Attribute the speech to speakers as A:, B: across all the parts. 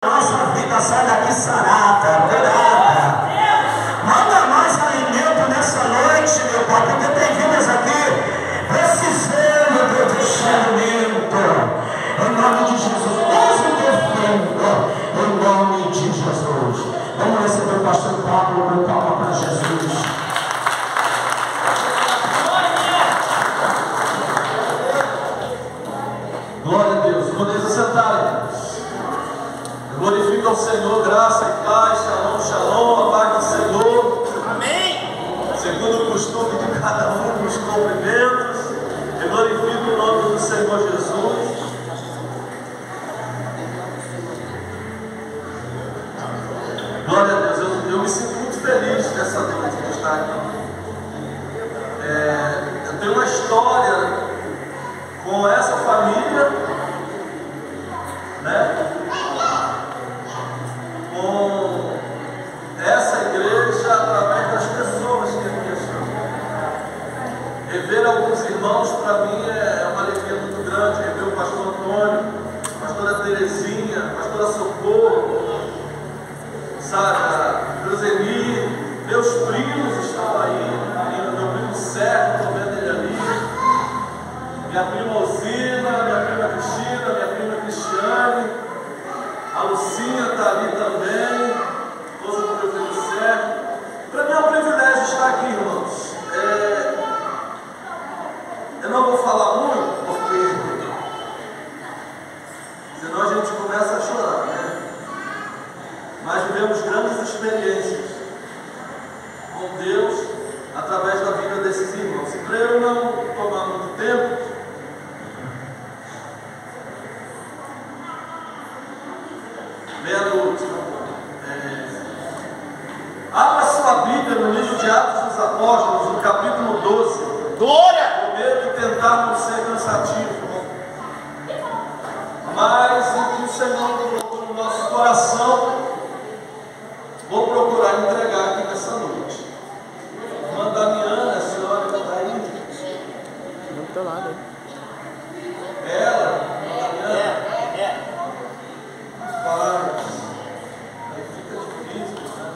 A: Nossa vida sai daqui sarada, curada. Manda mais alimento nessa noite, meu Pai, porque tem vidas aqui precisando do discernimento. Em nome de Jesus, Deus me defenda. Em nome de Jesus. Vamos receber o pastor Pablo, com palma para Jesus.
B: Glória a Deus. Podeis assentar, irmãos. Glorifica ao Senhor, graça e paz, shalom, shalom, a paz do Senhor.
C: Amém.
B: Segundo o costume de cada um dos cumprimentos, eu glorifico o nome do Senhor Jesus. Glória a Deus. Eu me sinto muito feliz nessa noite de estar aqui. Eu tenho uma história com essa família, né? Com essa igreja, através das pessoas que aqui estão. Rever alguns irmãos, para mim, é uma alegria muito grande. Rever o pastor Antônio, a pastora Terezinha, a pastora Socorro, sabe, a Roseli, meus primos estão aí, meu primo Sérgio, estou vendo ele ali, minha prima Osina, minha prima Cristina, minha prima Cristiane, a Lucinha está ali também, esposa do meu filho Sérgio. Para mim é um privilégio estar aqui, irmãos. Eu não vou falar muito, porque senão a gente começa a chorar, né? Mas vivemos grandes experiências com Deus através da vida desses irmãos. E para eu não tomar muito tempo, meia-noite, abra sua Bíblia no livro de Atos dos Apóstolos, no capítulo 12.
C: Glória!
B: Com medo de tentar não ser cansativo, mas o que o Senhor colocou no nosso coração, vou procurar entregar aqui nessa noite. Irmã Damiana, a senhora que está aí?
C: Não estou lá, né?
B: Ela, Damiana. Paz. Aí fica difícil, né?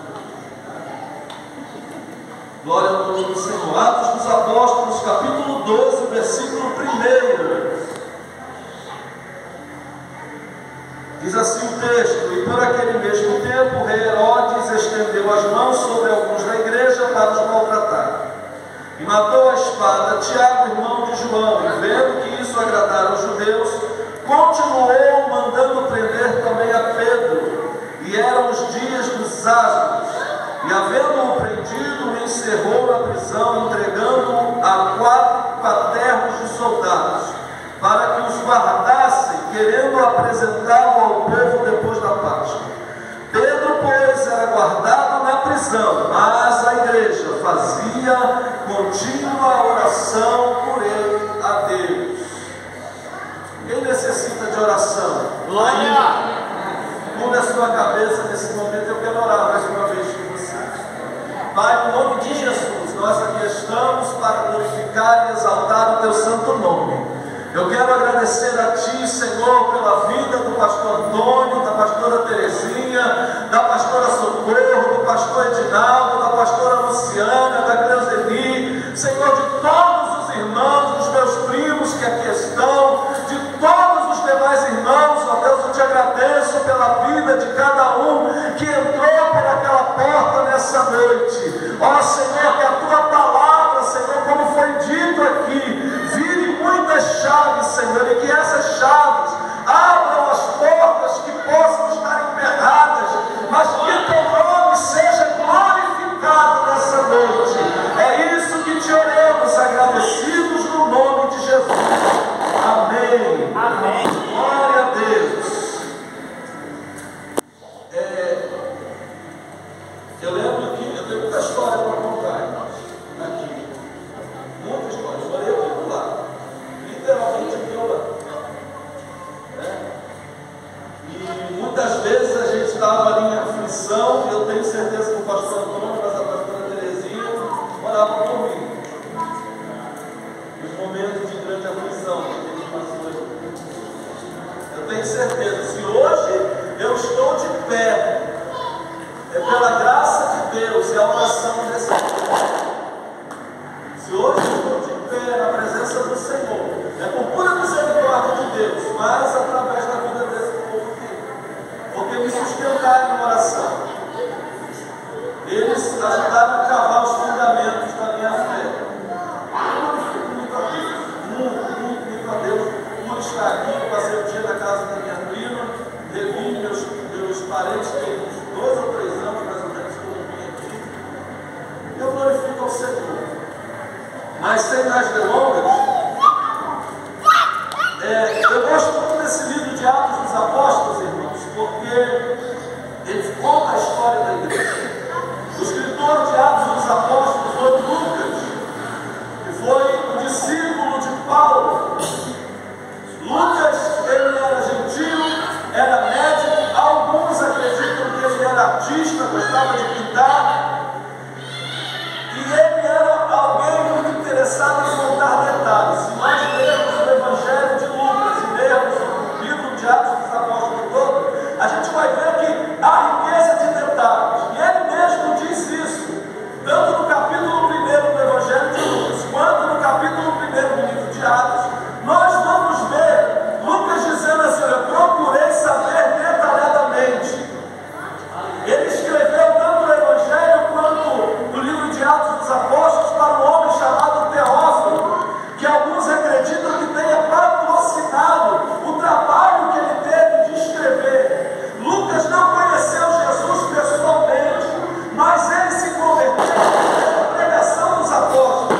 B: Glória ao nome do Senhor. Atos dos Apóstolos, capítulo 12, versículo 1. Diz assim o texto: e por aquele mesmo tempo o rei Herodes estendeu as mãos sobre alguns da igreja para os maltratar. E matou a espada Tiago, irmão de João, e vendo que isso agradara aos judeus, continuou mandando prender também a Pedro. E eram os dias dos asmos. E havendo-o prendido, o encerrou na prisão, entregando-o a 4 paternos de soldados, para que os guardassem, querendo apresentá-lo ao povo depois da Páscoa. Pedro, pois, era guardado na prisão, mas a igreja fazia contínua oração por ele a Deus. Quem necessita de oração?
C: Glória!
B: Muda a sua cabeça nesse momento, eu quero orar mais uma vez com você. Pai, no nome de Jesus, nós aqui estamos para glorificar e exaltar o teu santo nome. Eu quero agradecer a Ti, Senhor, pela vida do pastor Antônio, da pastora Terezinha, da pastora Socorro, do pastor Edinaldo, da pastora Luciana, da Cleuseli, Senhor, de todos os irmãos, dos meus primos que aqui estão, de todos os demais irmãos, ó Deus, eu te agradeço pela vida de cada um que entrou por aquela porta nessa noite. Ó Senhor, que a Tua palavra, Senhor, como foi dito aqui, vire muitas chaves, Senhor, e que essas chaves abram as portas que possam estar emperradas, mas que Teu nome seja glorificado nessa noite. É isso que te oramos, agradecidos no nome de Jesus. Amém.
C: Amém.
B: Glória a Deus. Eu lembro que eu tenho muita história para contar, irmãos, aqui. Muita história. Eu morei aqui do lado. Literalmente aqui ao lado. E muitas vezes a gente estava ali em aflição, e eu tenho certeza que o pastor Antônio, mas a pastora Terezinha, moravam comigo. Nos momentos de grande aflição que a gente passou aqui. Eu tenho certeza, se hoje eu estou a oração desse povo. Se hoje eu estou de pé na presença do Senhor, é por pura misericórdia de Deus, mas através da vida desse povo aqui. Porque me sustentaram em oração. Eles ajudaram a cavar os fundamentos da minha fé. Eu glorifico muito a Deus, muito a Deus, por estar aqui, passei o dia na casa da minha prima, revi meus parentes, que tem uns 2 ou 3 anos mais ou menos que eu não vim aqui. Eu glorifico ao Senhor. Mas sem mais delongas, eu gosto muito desse livro de Atos dos Apóstolos, irmãos, porque ele conta a história da igreja. O escritor de Atos dos Apóstolos foi Lucas, que foi o discípulo de Paulo. Lucas, ele era gentil, era médico, alguns acreditam que ele era artista, gostava de pintar, e ele era alguém muito interessado em contar detalhes. Se nós lermos o Evangelho de Lucas e lermos o livro de Atos dos Apóstolos todo, a gente vai ver que há riqueza de detalhes. E ele mesmo diz isso, tanto no capítulo 1 do Evangelho de Lucas, quanto no capítulo 1 do livro de Atos. Nós vamos ver Lucas dizendo assim: eu procurei saber detalhadamente. Ele escreveu tanto o Evangelho quanto o livro de Atos dos Apóstolos para um homem chamado Teófilo, que alguns acreditam que tenha patrocinado o trabalho que ele teve de escrever. Lucas não conheceu Jesus pessoalmente, mas ele se converteu na pregação dos apóstolos,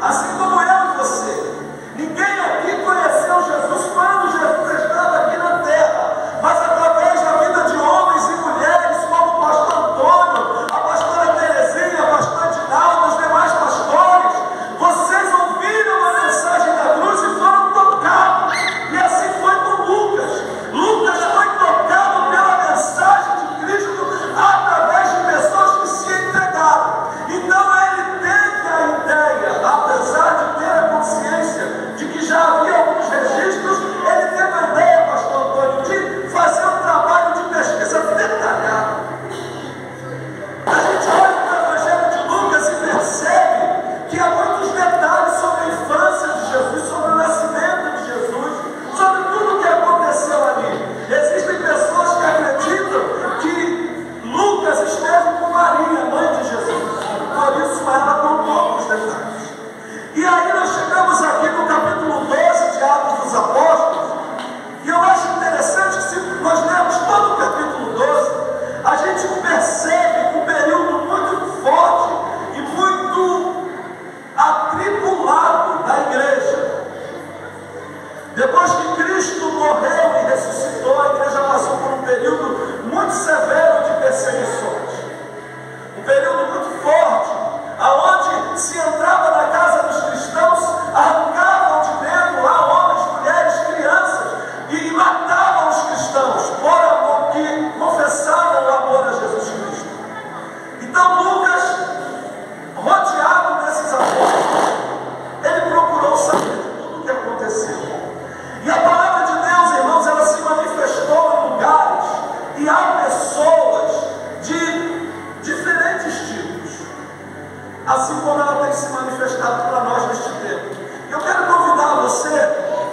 B: assim como eu e você. Ninguém aqui conheceu Jesus quando Jesus estava aqui na terra, mas através da vida de homens e mulheres como o pastor Antônio, a pastora Terezinha, a pastora Dinaldo, os demais pastores, vocês ouviram a mensagem da cruz e foram tocados. E assim foi com Lucas. Lucas foi tocado pela mensagem de Cristo através de pessoas que se entregaram. Então ele teve a ideia, apesar de ter a consciência de que já havia alguns registros, ele teve a ideia, pastor Antônio, de fazer um trabalho de pesquisa detalhado. A gente olha para o Evangelho de Lucas e percebe que há muitos detalhes sobre a infância de Jesus, sobre o nascimento de Jesus, sobre tudo o que aconteceu ali. Existem pessoas que acreditam que Lucas esteve com Maria, mãe de Jesus, por isso ela contou os detalhes. E aí nós chegamos aqui no capítulo 12 de Atos dos Apóstolos, e eu acho interessante que se nós lermos todo o capítulo 12, a gente percebe um período muito forte e muito atribulado da igreja. Depois que Cristo morreu e ressuscitou, a igreja passou por um período muito severo de perseguições. Um período muito forte, aonde se entrava na casa dos cristãos, arrancavam de dentro lá homens, mulheres, crianças e matavam os cristãos por amor, que confessavam o amor a Jesus Cristo. Então Lucas, rodeado desses apóstolos, ele procurou saber de tudo o que aconteceu. E a palavra de Deus, irmãos, ela se manifestou em lugares, e há pessoas de diferentes tipos, assim como ela tem se manifestado para nós neste tempo. Eu quero convidar você,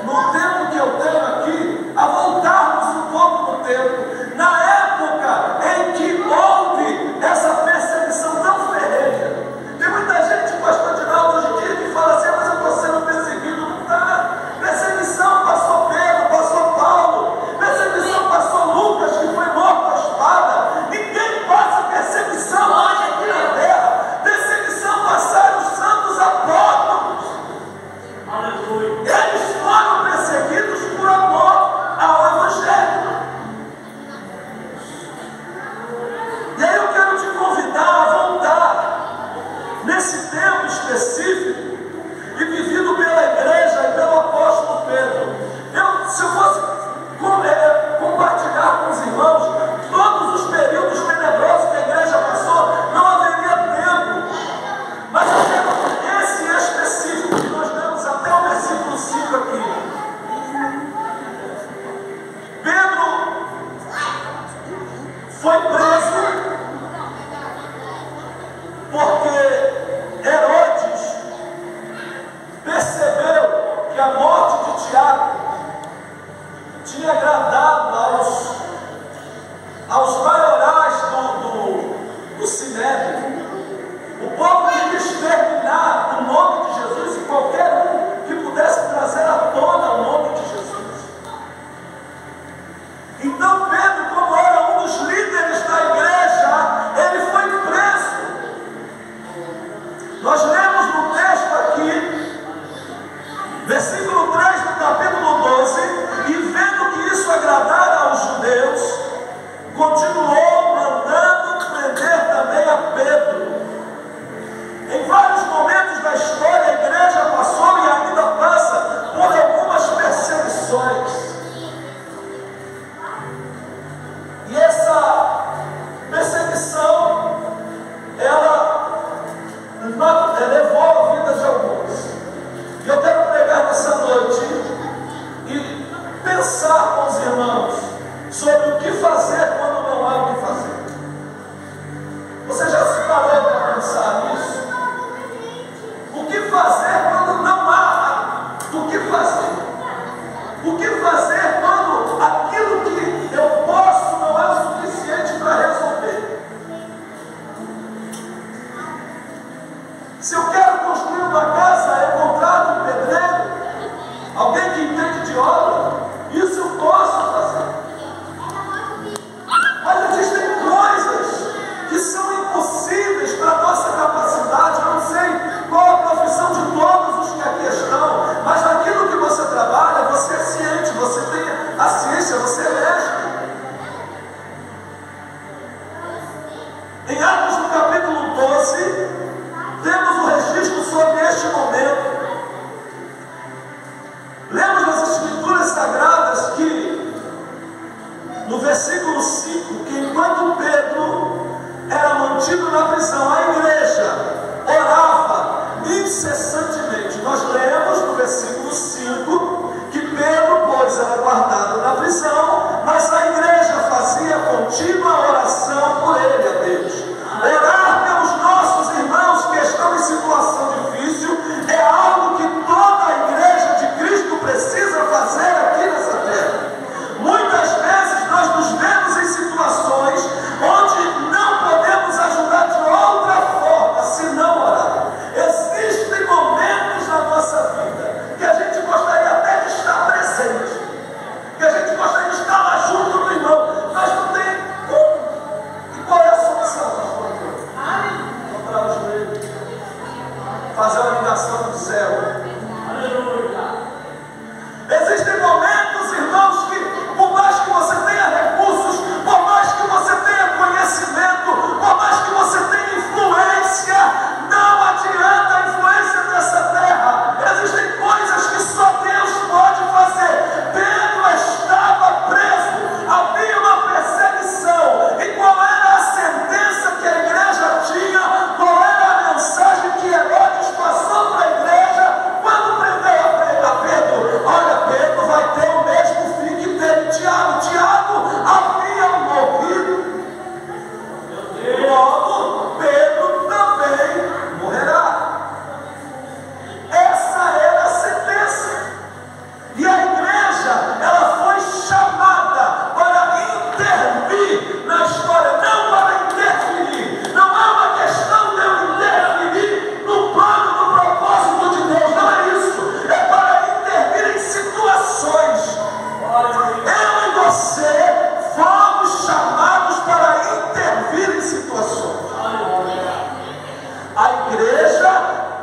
B: no tempo que eu tenho aqui, a voltarmos um pouco no tempo, na época em que houve essa perseguição tão ferrenha. Tem muita gente, pastor Dinaldo, hoje em dia, que fala assim: mas eu estou sendo perseguido. Não está. Perseguição passou Pedro, passou Paulo, perseguição passou Lucas, que foi morto à espada. Ninguém passa perseguição hoje aqui na terra. Perseguição passaram os santos apóstolos. Aleluia. Eles foram perseguidos por amor ao Evangelho. E aí eu quero te convidar a voltar nesse tempo específico e vivido pela igreja e pelo apóstolo Pedro. Se eu fosse compartilhar com os irmãos todos os períodos tenebrosos que a igreja passou, não haveria tempo. Mas eu quero esse específico que nós lemos até o versículo 5 aqui. Pedro foi preso aos maiorais do Sinédrio, o povo queria exterminar o nome de Jesus e qualquer um que pudesse trazer à tona o nome de Jesus. Então Pedro, como era um dos líderes da igreja, ele foi preso. Nós lemos no texto aqui, versículo 3 do capítulo 12, e vendo que isso agradara aos judeus, continuou mandando prender também a Pedro. Em vários momentos da história, a igreja passou e ainda passa por algumas perseguições. E essa perseguição, ela levou a vida de alguns. E eu quero pregar nessa noite e pensar com os irmãos sobre o que fazer quando não há o que fazer. Você já se parou para pensar nisso? O que fazer quando não há o que fazer? O que fazer quando aquilo que eu posso não é o suficiente para resolver? Se eu quero construir uma casa, eu contrato um pedreiro, alguém que entende de obra, isso eu posso fazer. Mas existem coisas que são impossíveis para a nossa capacidade. Eu não sei qual a profissão de todos os que aqui estão, mas naquilo que você trabalha, você é ciente, você tem a ciência, você é mestre. Em Atos no capítulo 12, temos o registro sobre este momento. Lemos nas Escrituras Sagradas que, no versículo 5, que enquanto Pedro era mantido na prisão, a igreja orava incessantemente. Nós lemos no versículo 5 que Pedro, pois, era guardado na prisão, mas a igreja fazia contínua oração por ele a Deus. Orar pelos nossos irmãos que estão em situação difícil é algo que toda a igreja de Cristo precisa fazer aqui nessa terra. Muitas vezes nós nos vemos em situações onde não podemos ajudar de outra forma, se não orar. Existem momentos na nossa vida que a gente gostaria até de estar presente, que a gente gostaria de estar lá junto do irmão, mas não tem como. E qual é a solução, pastor? Dobrar o joelho, fazer uma ligação do céu. Existem momentos, irmãos, que por mais que você tenha recursos, por mais que você tenha conhecimento, por mais que você tenha influência, não adianta a influência dessa terra. Existem coisas que só Deus pode fazer. Pedro estava preso, havia uma perseguição. E qual era a sentença que a igreja tinha? Qual era a mensagem que Herodes passou para a igreja quando prendeu a Pedro? Olha, Pedro vai ter o mesmo fim que teve Tiago. Tiago havia morrido. Logo, Pedro também morrerá. Essa era a sentença. E a igreja, ela foi chamada para intervir na história, não para interferir. Não é uma questão de eu interferir no plano, no propósito de Deus. Não é isso. É para intervir em situações. Eu e você fomos chamados para intervir em situações. A igreja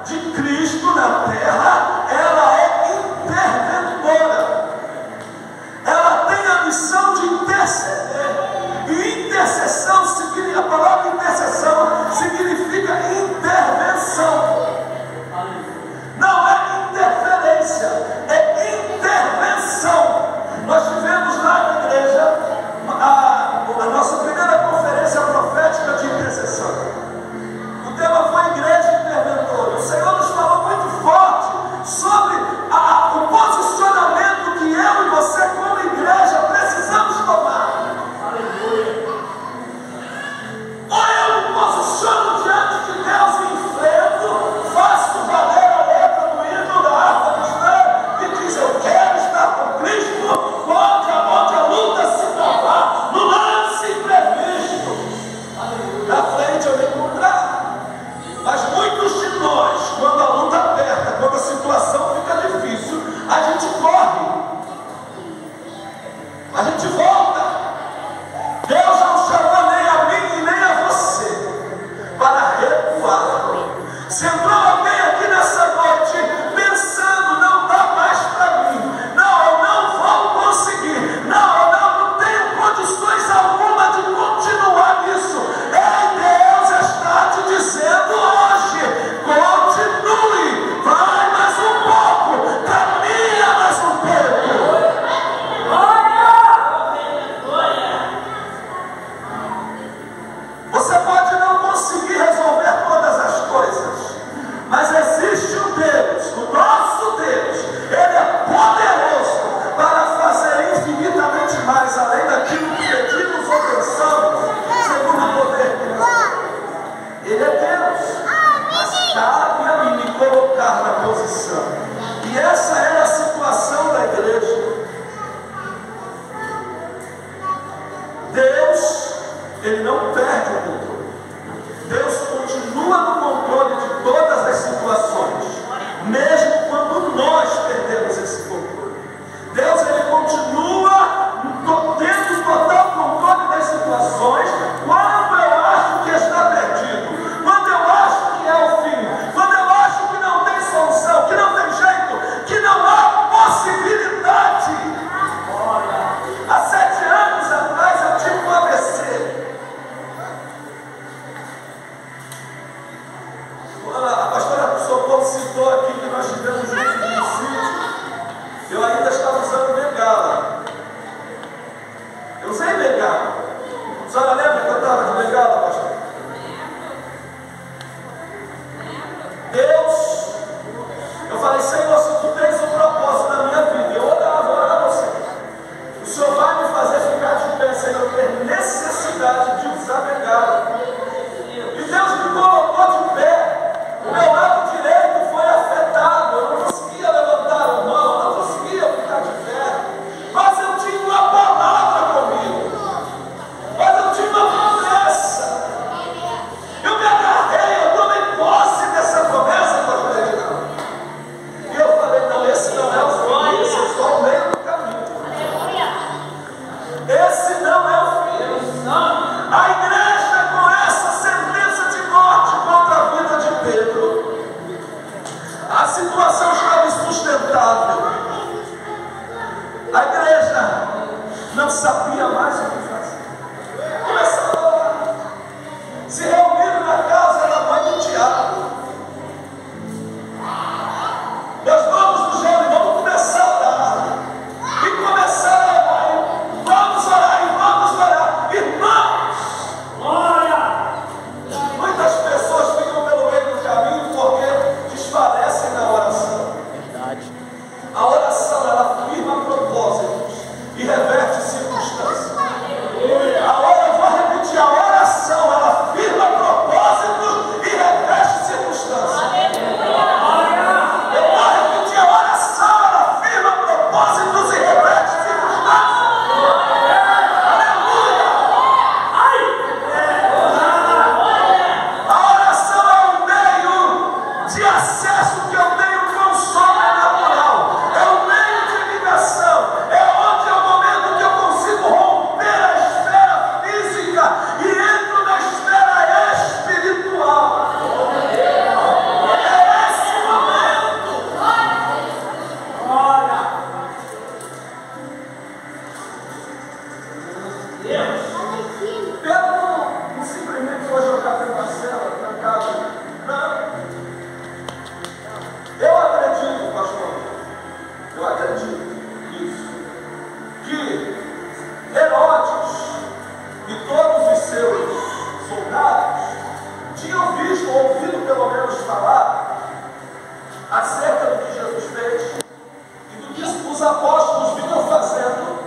B: de Cristo na terra, ela é interventora. Ela tem a missão de interceder. E intercessão, a palavra intercessão significa intervenção. Não é interferência, é intervenção. Nós tivemos lá na igreja a nossa primeira conferência profética de intercessão. O tema foi Igreja Interventora. O Senhor nos falou muito forte sobre o posicionamento que eu e você, como igreja, precisamos tomar. Ou eu me posiciono diante de Deus e enfrento, Ele não perde o controle. Deus continua no controle de todas as situações, mesmo quando nós perdemos esse controle. Deus, ele continua tendo total controle das situações quando eu acho que está perdido, quando eu acho que é o fim, quando eu acho que não tem solução, que não tem jeito, que não há possibilidade. Há 7 anos atrás eu tive um AVC. A pastora Socorro citou aqui que nós tivemos juntos no sítio. Eu ainda estava usando bengala. Eu usei bengala. A senhora lembra que eu estava de bengala, pastor? Deus, eu falei, Senhor, se tu tens um propósito na minha vida, eu orava, Senhor. O Senhor vai me fazer ficar de pé, Senhor, eu ter necessidade de usar bengala. E Deus me colocou de pé. O meu lado direito foi afetado, eu não conseguia levantar a mão, não conseguia ficar de pé, mas eu tinha uma palavra comigo, mas eu tinha uma promessa, eu me agarrei, eu tomei posse dessa promessa, pastor Edinaldo, e eu falei, não, esse não é o fim, esse é só o meio do caminho, esse não é o fim. A igreja, com essa sentença de morte contra a vida de Pedro, a situação estava insustentável. A igreja não sabia mais o que fazer. Começaram a orar. Se reuniram na casa da mãe do Tiago. Nós vamos no jovem, vamos começar a orar. E começaram a orar. Vamos orar e vamos orar. Irmãos, olha! Muitas pessoas ficam pelo meio do caminho porque desfalecem na oração.
C: Verdade.
B: A oração, ela firma propósitos e reverte circunstâncias. Eu vou repetir, a oração, ela firma propósitos e reverte circunstâncias. Eu vou repetir, a oração, ela firma propósitos e reverte circunstâncias. Aleluia! A oração é um meio de acesso que eu tenho que é um sobrenatural. É um meio de ligação. É onde é o momento que eu consigo romper a esfera física e entro na esfera espiritual. É esse momento. Olha. Pedro não simplesmente foi jogar dentro da cela, trancado. Não. Eu acredito, pastor, eu acredito nisso, que Herodes e todos os seus soldados tinham visto, ou ouvido pelo menos falar, acerca do que Jesus fez e do que os apóstolos vinham fazendo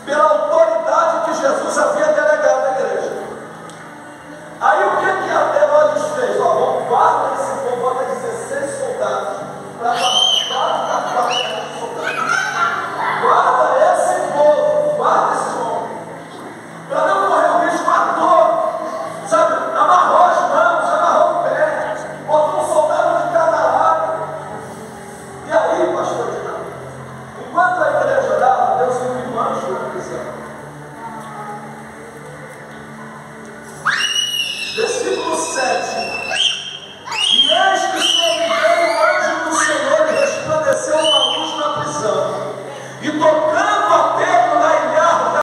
B: pela autoridade que Jesus havia delegado à igreja. Aí o que Herodes fez? Guarda esse povo, bota 16 soldados para guarda esse povo, guarda esse homem, para não correr o risco à toa, sabe? Amarrou as mãos, amarrou o pé, botou um soldado de cada lado. E aí, pastor Edinaldo, enquanto a igreja orava, Deus enviou um anjo na prisão. Versículo 7.